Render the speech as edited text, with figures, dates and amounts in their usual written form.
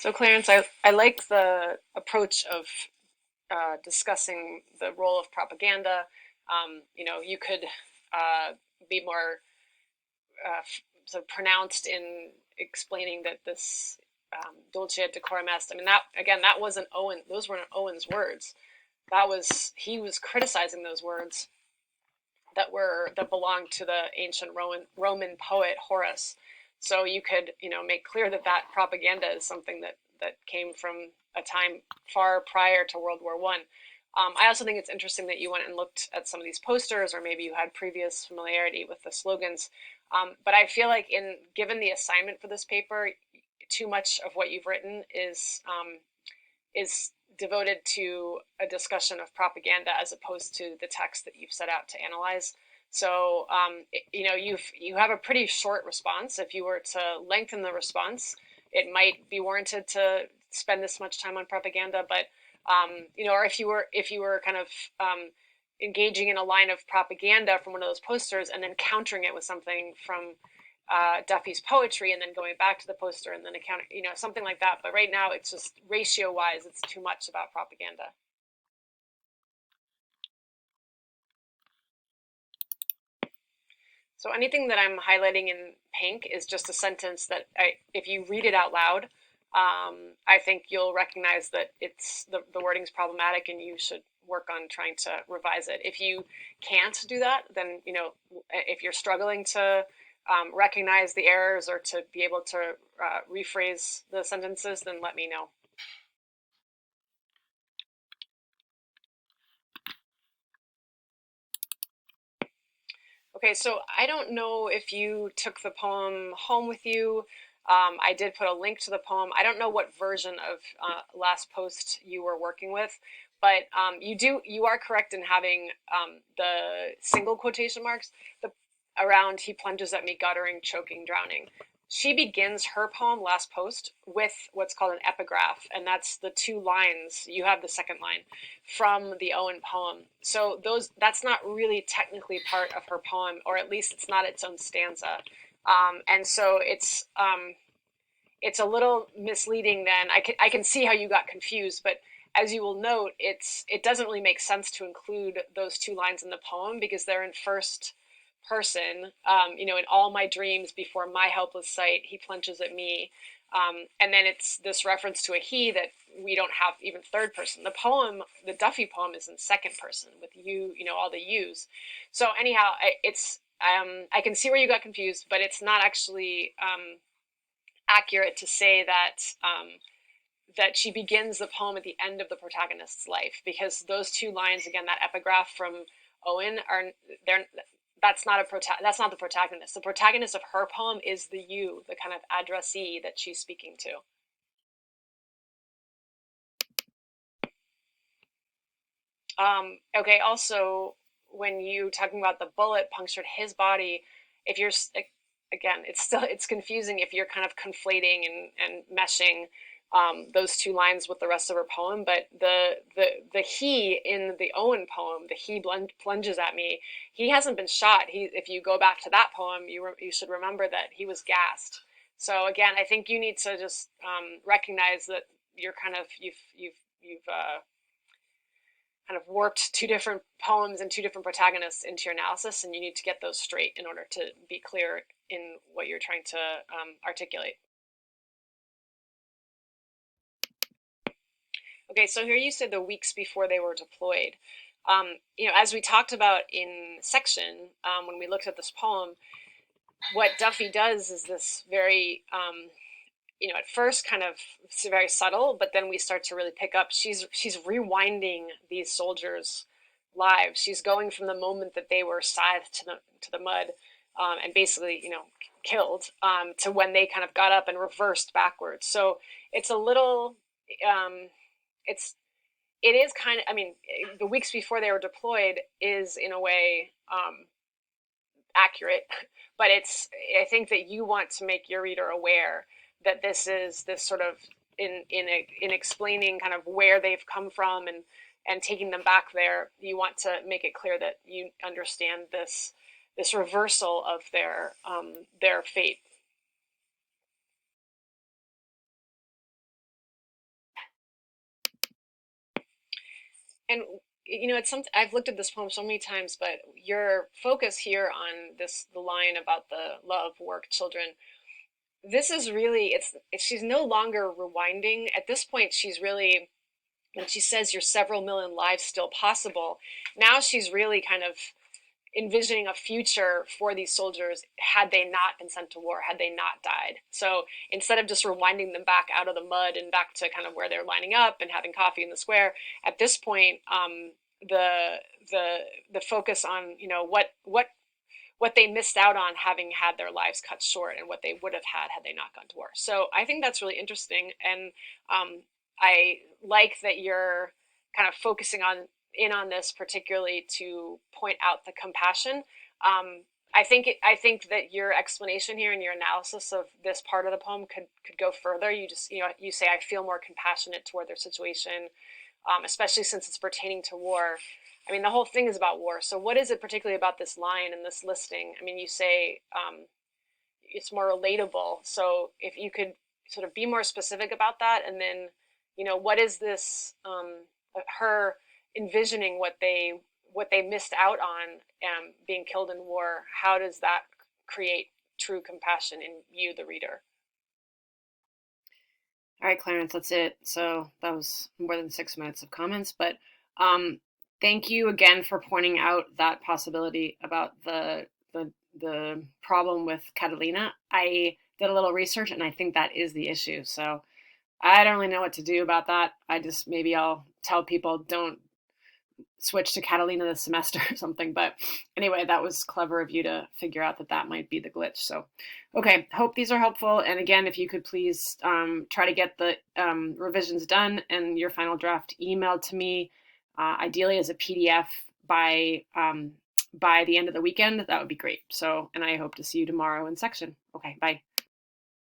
So, Clarence, I like the approach of discussing the role of propaganda. You could be more sort of pronounced in explaining that this dulce et decorum est. I mean, that again, that wasn't Owen. Those weren't Owen's words. He was criticizing those words that belonged to the ancient Roman poet Horace. So you could make clear that that propaganda is something that came from a time far prior to World War One. I also think it's interesting that you went and looked at some of these posters, or maybe you had previous familiarity with the slogans. But I feel like, in given the assignment for this paper, too much of what you've written is devoted to a discussion of propaganda as opposed to the text that you've set out to analyze. So you have a pretty short response. If you were to lengthen the response, it might be warranted to spend this much time on propaganda. But or if you were kind of engaging in a line of propaganda from one of those posters and then countering it with something from Duffy's poetry and then going back to the poster and then accounting, something like that. But right now, it's just ratio wise, it's too much about propaganda. So anything that I'm highlighting in pink is just a sentence that if you read it out loud, I think you'll recognize that the wording's problematic and you should work on trying to revise it. If you can't do that, then if you're struggling to recognize the errors or to be able to rephrase the sentences, then let me know. Okay, so I don't know if you took the poem home with you. I did put a link to the poem. I don't know what version of Last Post you were working with, but you are correct in having the single quotation marks the, around "he plunges at me, guttering, choking, drowning." She begins her poem Last Post with what's called an epigraph, and that's the two lines. You have the second line from the Owen poem. So that's not really technically part of her poem, or at least it's not its own stanza. And so it's a little misleading. Then I can see how you got confused, but as you will note, it doesn't really make sense to include those two lines in the poem because they're in first person. In all my dreams, before my helpless sight, he plunges at me. And then it's this reference to a he that we don't have even third person. The poem, the Duffy poem, is in second person with you, all the yous. So anyhow, I can see where you got confused, but it's not actually accurate to say that she begins the poem at the end of the protagonist's life, because those two lines again, that epigraph from Owen, are they're that's not the protagonist. The protagonist of her poem is the you, the kind of addressee that she's speaking to. Okay. Also, when you talking about the bullet punctured his body, if you're again, it's confusing if you're kind of conflating and meshing those two lines with the rest of her poem. But the he in the Owen poem, the he plunges at me. He hasn't been shot. If you go back to that poem, you should remember that he was gassed. So again, I think you need to just recognize that you're kind of you've kind of warped two different poems and two different protagonists into your analysis, and you need to get those straight in order to be clear in what you're trying to articulate. Okay, so here you said the weeks before they were deployed. As we talked about in section, when we looked at this poem, what Duffy does is this very, at first kind of very subtle, but then we start to really pick up. She's rewinding these soldiers' lives. She's going from the moment that they were scythed to the mud, and basically, killed, to when they kind of got up and reversed backwards. So it's a little, it's it is kind of, I mean, the weeks before they were deployed is in a way accurate, but I think that you want to make your reader aware that this is this sort of in explaining kind of where they've come from and taking them back there. You want to make it clear that you understand this reversal of their fate. And it's something I've looked at this poem so many times, but your focus here on the line about the love, work, children, this is really she's no longer rewinding. At this point, she's really, when she says you're several million lives still possible, now she's really kind of envisioning a future for these soldiers had they not been sent to war, had they not died. So instead of just rewinding them back out of the mud and back to kind of where they're lining up and having coffee in the square, at this point, the the focus on what they missed out on having had their lives cut short and what they would have had they not gone to war. So I think that's really interesting, and I like that you're kind of focusing on this particularly to point out the compassion. I think that your explanation here and your analysis of this part of the poem could go further. You say I feel more compassionate toward their situation, especially since it's pertaining to war. I mean, the whole thing is about war. So, what is it particularly about this line and this listing? I mean, you say it's more relatable. So, if you could sort of be more specific about that, and then, what is this? Her envisioning what they missed out on, being killed in war. How does that create true compassion in you, the reader? All right, Clarence, that's it. So that was more than 6 minutes of comments, but um, thank you again for pointing out that possibility about the problem with Catalina. I did a little research, and I think that is the issue. So I don't really know what to do about that. Maybe I'll tell people don't switch to Catalina this semester or something. But anyway, that was clever of you to figure out that that might be the glitch. So, okay, hope these are helpful. And again, if you could please try to get the revisions done and your final draft emailed to me, ideally as a PDF by the end of the weekend, that would be great. So, and I hope to see you tomorrow in section. Okay, bye.